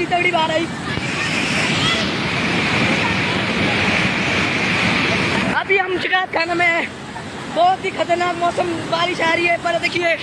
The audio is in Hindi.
ही तगड़ी बाढ़ आई। अभी हम शिकायत खाना में, बहुत ही खतरनाक मौसम, बारिश आ रही है। पर देखिए